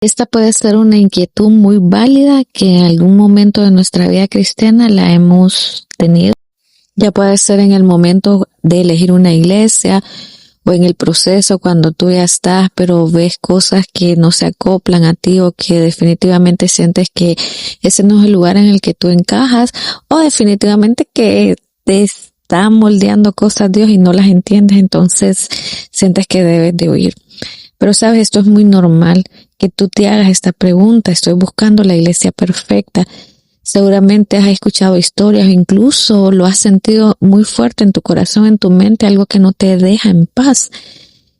Esta puede ser una inquietud muy válida que en algún momento de nuestra vida cristiana la hemos tenido. Ya puede ser en el momento de elegir una iglesia o en el proceso cuando tú ya estás, pero ves cosas que no se acoplan a ti o que definitivamente sientes que ese no es el lugar en el que tú encajas, o definitivamente que te está moldeando cosas Dios y no las entiendes, entonces sientes que debes de huir. Pero sabes, esto es muy normal que tú te hagas esta pregunta: estoy buscando la iglesia perfecta. Seguramente has escuchado historias, incluso lo has sentido muy fuerte en tu corazón, en tu mente, algo que no te deja en paz.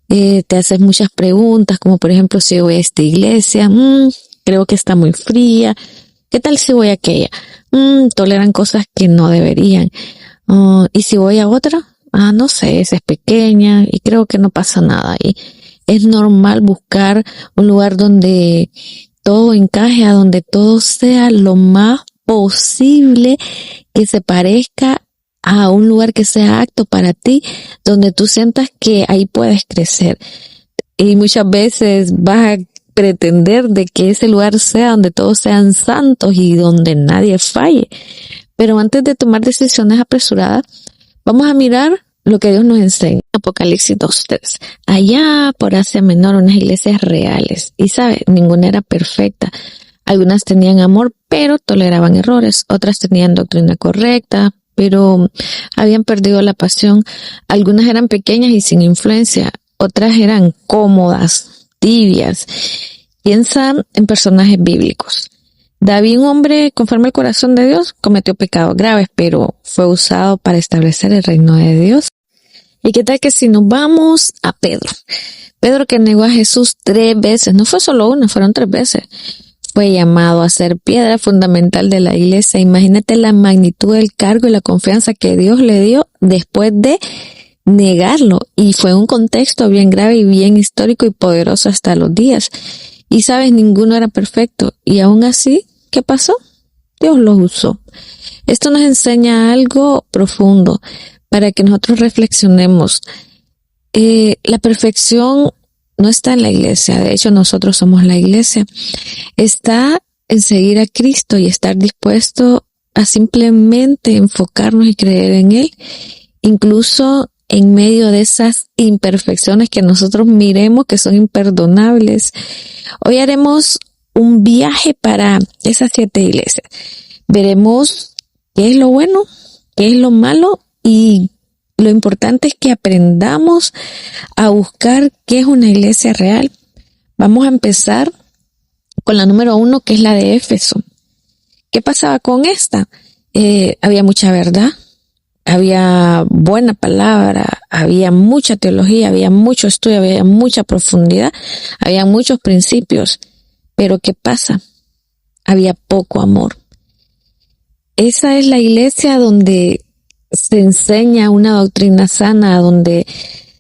Te haces muchas preguntas, como por ejemplo, si voy a esta iglesia, creo que está muy fría. ¿Qué tal si voy a aquella? Toleran cosas que no deberían. ¿Y si voy a otra? No sé, esa es pequeña y creo que no pasa nada. Y es normal buscar un lugar donde todo encaje, a donde todo sea lo más posible que se parezca a un lugar que sea apto para ti, donde tú sientas que ahí puedes crecer. Y muchas veces vas a pretender de que ese lugar sea donde todos sean santos y donde nadie falle. Pero antes de tomar decisiones apresuradas, vamos a mirar lo que Dios nos enseña. Apocalipsis 2:3. Allá por Asia Menor, unas iglesias reales. Y sabes, ninguna era perfecta. Algunas tenían amor, pero toleraban errores. Otras tenían doctrina correcta, pero habían perdido la pasión. Algunas eran pequeñas y sin influencia. Otras eran cómodas, tibias. Piensa en personajes bíblicos. David, un hombre conforme al corazón de Dios, cometió pecados graves, pero fue usado para establecer el reino de Dios. ¿Y qué tal que si nos vamos a Pedro? Pedro, que negó a Jesús 3 veces, no fue solo una, fueron 3 veces. Fue llamado a ser piedra fundamental de la iglesia. Imagínate la magnitud del cargo y la confianza que Dios le dio después de negarlo. Y fue un contexto bien grave y bien histórico y poderoso hasta los días. Y sabes, ninguno era perfecto. Y aún así, ¿qué pasó? Dios los usó. Esto nos enseña algo profundo para que nosotros reflexionemos. La perfección no está en la iglesia. De hecho, nosotros somos la iglesia. Está en seguir a Cristo y estar dispuesto a simplemente enfocarnos y creer en Él, incluso en medio de esas imperfecciones que nosotros miremos que son imperdonables. Hoy haremos un viaje para esas 7 iglesias. Veremos qué es lo bueno, qué es lo malo, y lo importante es que aprendamos a buscar qué es una iglesia real. Vamos a empezar con la número 1, que es la de Éfeso. ¿Qué pasaba con esta? Había mucha verdad, había buena palabra, había mucha teología, había mucho estudio, había mucha profundidad, había muchos principios. Pero ¿qué pasa? Había poco amor. Esa es la iglesia donde se enseña una doctrina sana, donde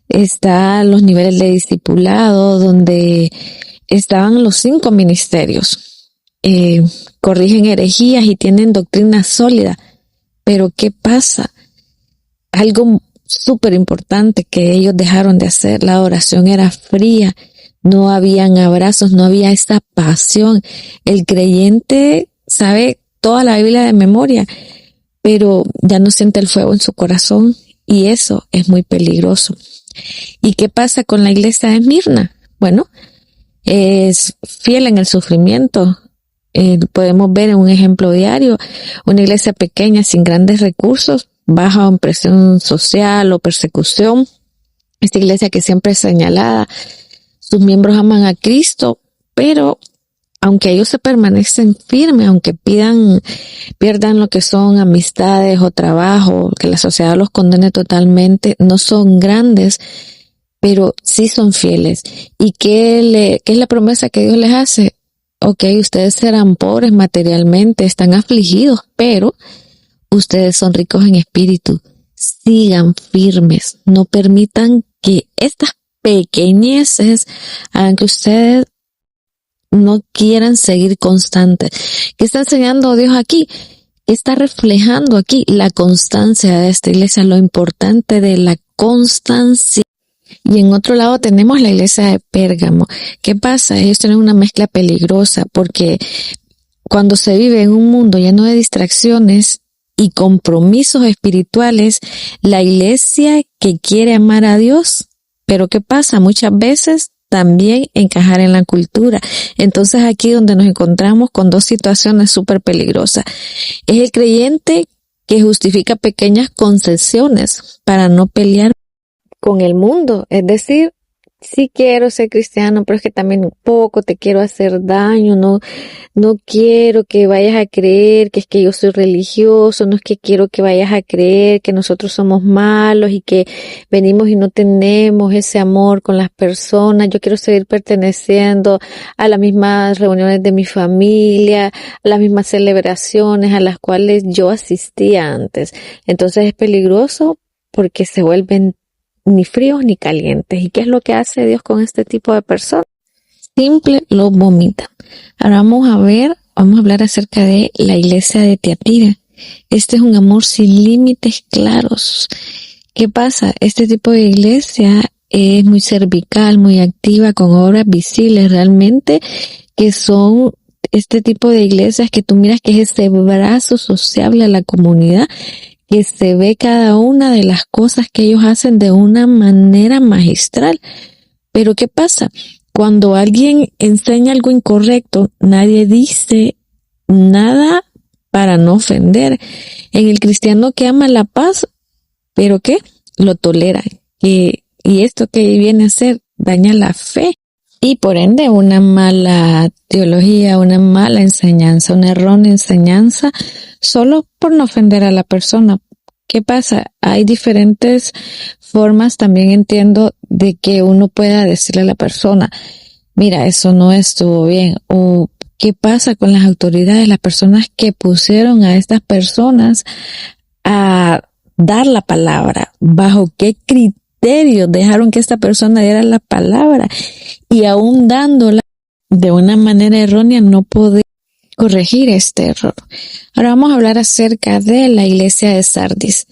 están los niveles de discipulado, donde estaban los 5 ministerios. Corrigen herejías y tienen doctrina sólida. Pero ¿qué pasa? Algo súper importante que ellos dejaron de hacer: la oración era fría, no habían abrazos, no había esa pasión. El creyente sabe toda la Biblia de memoria, pero ya no siente el fuego en su corazón, y eso es muy peligroso. ¿Y qué pasa con la iglesia de Esmirna? Bueno, es fiel en el sufrimiento. Podemos ver en un ejemplo diario una iglesia pequeña, sin grandes recursos, baja en presión social o persecución. Esta iglesia que siempre es señalada, sus miembros aman a Cristo, pero aunque ellos se permanecen firmes, aunque pierdan lo que son amistades o trabajo, que la sociedad los condene totalmente, no son grandes, pero sí son fieles. ¿Y qué es la promesa que Dios les hace? Ok, ustedes serán pobres materialmente, están afligidos, pero ustedes son ricos en espíritu. Sigan firmes, no permitan que estas pequeñeces hagan que ustedes no quieran seguir constantes. ¿Qué está enseñando Dios aquí? ¿Qué está reflejando aquí? La constancia de esta iglesia, lo importante de la constancia. Y en otro lado tenemos la iglesia de Pérgamo. ¿Qué pasa? Ellos tienen una mezcla peligrosa porque cuando se vive en un mundo lleno de distracciones y compromisos espirituales, la iglesia que quiere amar a Dios, pero ¿qué pasa? Muchas veces también encajar en la cultura. Entonces aquí donde nos encontramos con dos situaciones súper peligrosas. Es el creyente que justifica pequeñas concesiones para no pelear con el mundo, es decir, sí quiero ser cristiano, pero es que también un poco te quiero hacer daño, no quiero que vayas a creer que es que yo soy religioso, no es que quiero que vayas a creer que nosotros somos malos y que venimos y no tenemos ese amor con las personas, yo quiero seguir perteneciendo a las mismas reuniones de mi familia, a las mismas celebraciones a las cuales yo asistía antes. Entonces es peligroso porque se vuelven ni fríos ni calientes. ¿Y qué es lo que hace Dios con este tipo de personas? Simple, los vomita. Ahora vamos a hablar acerca de la iglesia de Tiatira. Este es un amor sin límites claros. ¿Qué pasa? Este tipo de iglesia es muy cervical, muy activa, con obras visibles realmente, que son este tipo de iglesias que tú miras que es ese brazo sociable a la comunidad, que se ve cada una de las cosas que ellos hacen de una manera magistral. Pero ¿qué pasa? Cuando alguien enseña algo incorrecto, nadie dice nada para no ofender. En el cristiano que ama la paz, ¿pero qué? Lo tolera. Y esto que viene a ser, daña la fe. Y por ende, una mala teología, una mala enseñanza, una errónea enseñanza, solo por no ofender a la persona. ¿Qué pasa? Hay diferentes formas, también entiendo, de que uno pueda decirle a la persona, mira, eso no estuvo bien. O ¿qué pasa con las autoridades, las personas que pusieron a estas personas a dar la palabra? ¿Bajo qué criterios dejaron que esta persona diera la palabra? Y aún dándola de una manera errónea no poder corregir este error. Ahora vamos a hablar acerca de la iglesia de Sardis.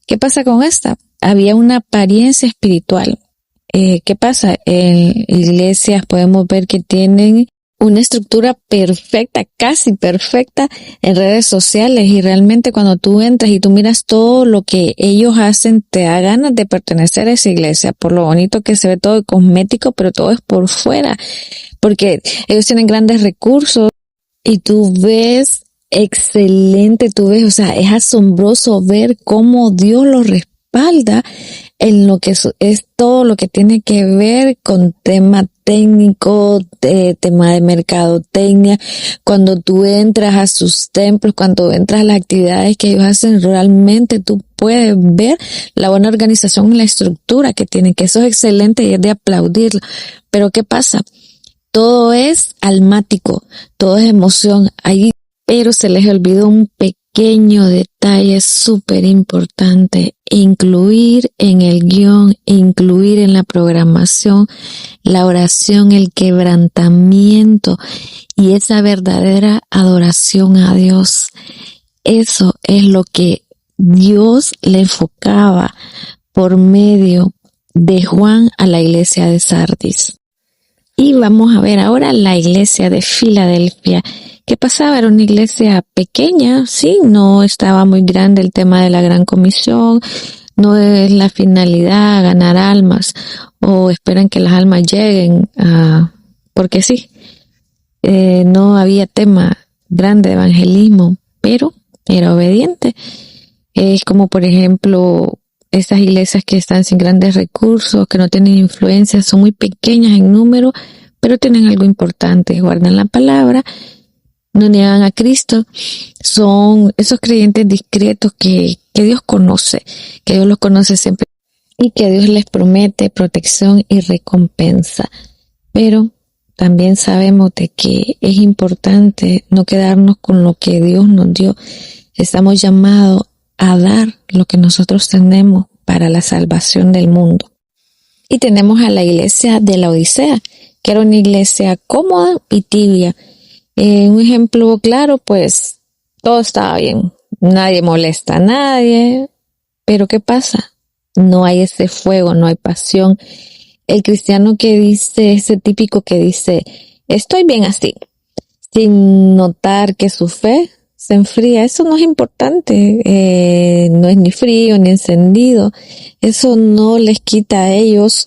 ¿Qué pasa con esta? Había una apariencia espiritual. ¿Qué pasa? En iglesias podemos ver que tienen una estructura perfecta, casi perfecta en redes sociales, y realmente cuando tú entras y tú miras todo lo que ellos hacen, te da ganas de pertenecer a esa iglesia, por lo bonito que se ve todo cosmético, pero todo es por fuera, porque ellos tienen grandes recursos y tú ves excelente, tú ves, o sea, es asombroso ver cómo Dios los respalda en lo que es todo lo que tiene que ver con tema técnico, tema de mercadotecnia. Cuando tú entras a sus templos, cuando entras a las actividades que ellos hacen, realmente tú puedes ver la buena organización y la estructura que tienen, que eso es excelente y es de aplaudirlo. Pero ¿qué pasa? Todo es almático, todo es emoción, pero se les olvidó un pequeño detalle súper importante: incluir en el guión, incluir en la programación la oración, el quebrantamiento y esa verdadera adoración a Dios. Eso es lo que Dios le enfocaba por medio de Juan a la iglesia de Sardis. Y vamos a ver ahora la iglesia de Filadelfia. ¿Qué pasaba? Era una iglesia pequeña, sí, no estaba muy grande el tema de la gran comisión, no es la finalidad ganar almas o esperan que las almas lleguen porque sí, no había tema grande de evangelismo, pero era obediente. Es como por ejemplo estas iglesias que están sin grandes recursos, que no tienen influencia, son muy pequeñas en número, pero tienen algo importante: guardan la palabra, no niegan a Cristo, son esos creyentes discretos que Dios conoce, que Dios los conoce siempre y que Dios les promete protección y recompensa. Pero también sabemos de que es importante no quedarnos con lo que Dios nos dio. Estamos llamados a dar lo que nosotros tenemos para la salvación del mundo. Y tenemos a la iglesia de la Odisea, que era una iglesia cómoda y tibia. Un ejemplo claro, pues todo estaba bien, nadie molesta a nadie, pero ¿qué pasa? no hay ese fuego, no hay pasión. El cristiano que dice, ese típico que dice, estoy bien así, sin notar que su fe se enfría, eso no es importante, no es ni frío ni encendido, eso no les quita a ellos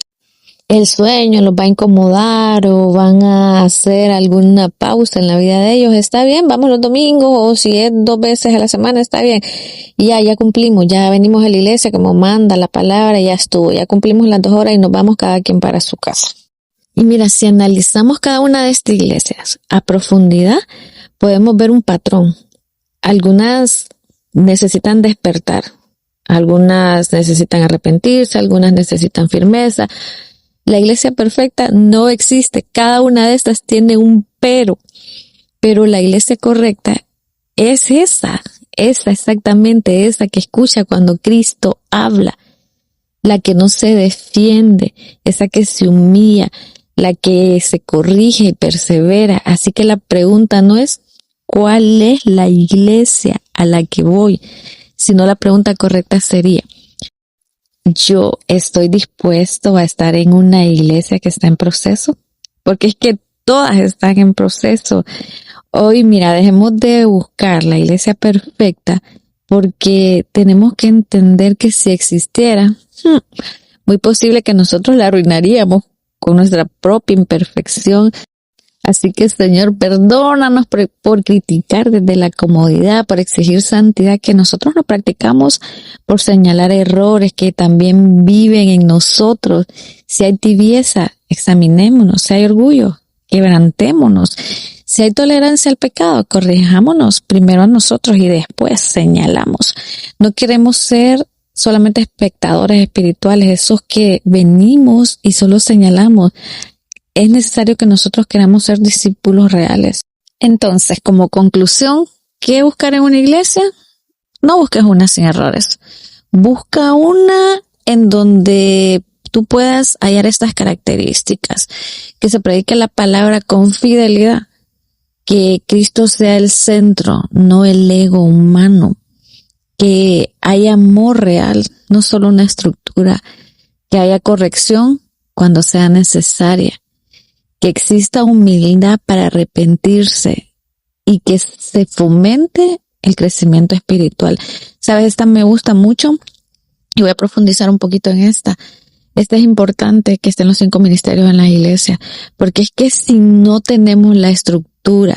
el sueño, los va a incomodar o van a hacer alguna pausa en la vida de ellos. Está bien, vamos los domingos, o si es 2 veces a la semana, está bien. Y ya cumplimos, ya venimos a la iglesia como manda la palabra, ya estuvo, ya cumplimos las 2 horas y nos vamos cada quien para su casa. Y mira, si analizamos cada una de estas iglesias a profundidad, podemos ver un patrón. Algunas necesitan despertar, algunas necesitan arrepentirse, algunas necesitan firmeza. La iglesia perfecta no existe. Cada una de estas tiene un pero la iglesia correcta es esa exactamente, esa que escucha cuando Cristo habla, la que no se defiende, esa que se humilla, la que se corrige y persevera. Así que la pregunta no es ¿cuál es la iglesia a la que voy? Sino la pregunta correcta sería, ¿yo estoy dispuesto a estar en una iglesia que está en proceso? Porque es que todas están en proceso. Hoy, mira, dejemos de buscar la iglesia perfecta porque tenemos que entender que si existiera, muy posible que nosotros la arruinaríamos con nuestra propia imperfección. Así que, Señor, perdónanos por criticar desde la comodidad, por exigir santidad que nosotros no practicamos, por señalar errores que también viven en nosotros. Si hay tibieza, examinémonos. Si hay orgullo, quebrantémonos. Si hay tolerancia al pecado, corrijámonos primero a nosotros y después señalamos. No queremos ser solamente espectadores espirituales, esos que venimos y solo señalamos. Es necesario que nosotros queramos ser discípulos reales. Entonces, como conclusión, ¿qué buscar en una iglesia? No busques una sin errores. Busca una en donde tú puedas hallar estas características. Que se predique la palabra con fidelidad. Que Cristo sea el centro, no el ego humano. Que haya amor real, no solo una estructura. Que haya corrección cuando sea necesaria. Que exista humildad para arrepentirse y que se fomente el crecimiento espiritual. ¿Sabes? Esta me gusta mucho y voy a profundizar un poquito en esta. Esta es importante que estén los 5 ministerios en la iglesia, porque es que si no tenemos la estructura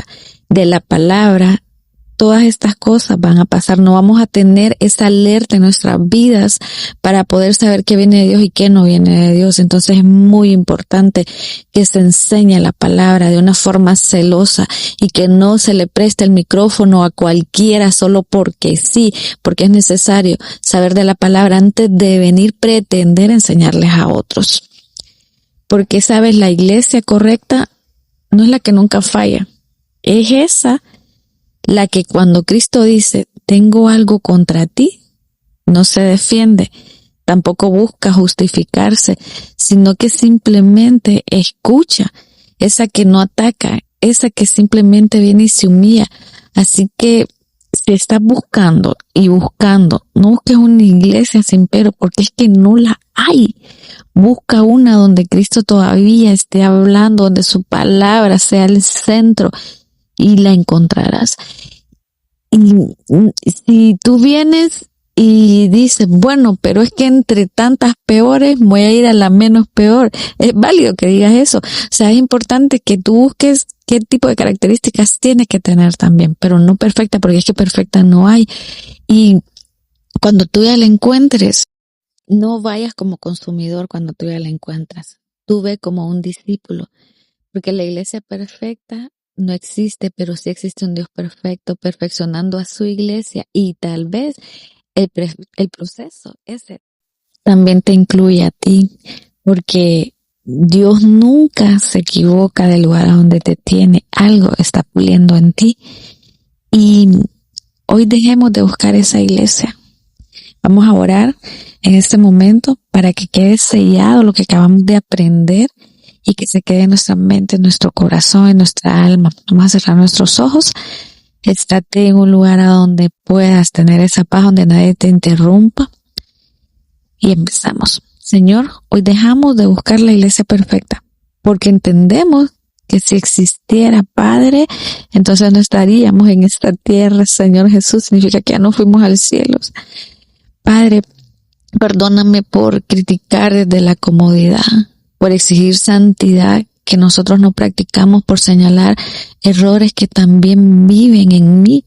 de la palabra, todas estas cosas van a pasar. No vamos a tener esa alerta en nuestras vidas para poder saber qué viene de Dios y qué no viene de Dios. Entonces es muy importante que se enseñe la palabra de una forma celosa y que no se le preste el micrófono a cualquiera solo porque sí, porque es necesario saber de la palabra antes de venir pretender enseñarles a otros. Porque, sabes, la iglesia correcta no es la que nunca falla, es esa la que cuando Cristo dice, tengo algo contra ti, no se defiende, tampoco busca justificarse, sino que simplemente escucha, esa que no ataca, esa que simplemente viene y se humilla. Así que si estás buscando y buscando, no busques una iglesia sin pero, porque es que no la hay. Busca una donde Cristo todavía esté hablando, donde su palabra sea el centro, y la encontrarás. Y si tú vienes y dices, bueno, pero es que entre tantas peores voy a ir a la menos peor, es válido que digas eso. O sea, es importante que tú busques qué tipo de características tienes que tener también, pero no perfecta, porque es que perfecta no hay. Y cuando tú ya la encuentres, no vayas como consumidor cuando tú ya la encuentras. Tú ve como un discípulo, porque la iglesia perfecta no existe, pero sí existe un Dios perfecto, perfeccionando a su iglesia, y tal vez el proceso ese también te incluye a ti, porque Dios nunca se equivoca del lugar a donde te tiene, algo está puliendo en ti, y hoy dejemos de buscar esa iglesia. Vamos a orar en este momento para que quede sellado lo que acabamos de aprender y que se quede en nuestra mente, en nuestro corazón, en nuestra alma. Vamos a cerrar nuestros ojos. Estate en un lugar a donde puedas tener esa paz, donde nadie te interrumpa. y empezamos. Señor, hoy dejamos de buscar la iglesia perfecta, porque entendemos que si existiera Padre, entonces no estaríamos en esta tierra. Señor Jesús, significa que ya no fuimos al cielo. Padre, perdóname por criticar desde la comodidad, por exigir santidad que nosotros no practicamos, por señalar errores que también viven en mí.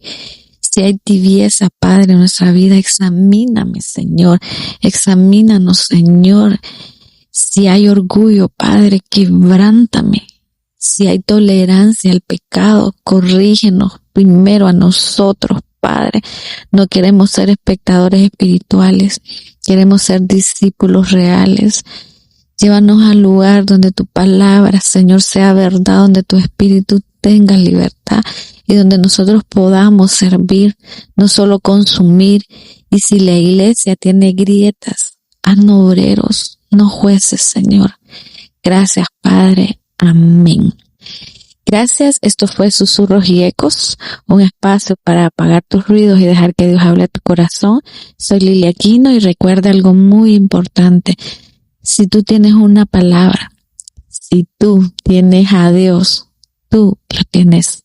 Si hay tibieza, Padre, en nuestra vida, examíname, Señor. Examínanos, Señor. Si hay orgullo, Padre, quebrántame. Si hay tolerancia al pecado, corrígenos primero a nosotros, Padre. No queremos ser espectadores espirituales, queremos ser discípulos reales. Llévanos al lugar donde tu palabra, Señor, sea verdad, donde tu espíritu tenga libertad y donde nosotros podamos servir, no solo consumir. Y si la iglesia tiene grietas, haznos obreros, no jueces, Señor. Gracias, Padre. Amén. Gracias. Esto fue Susurros y Ecos, un espacio para apagar tus ruidos y dejar que Dios hable a tu corazón. Soy Lilia Aquino y recuerda algo muy importante. Si tú tienes una palabra, si tú tienes a Dios, tú lo tienes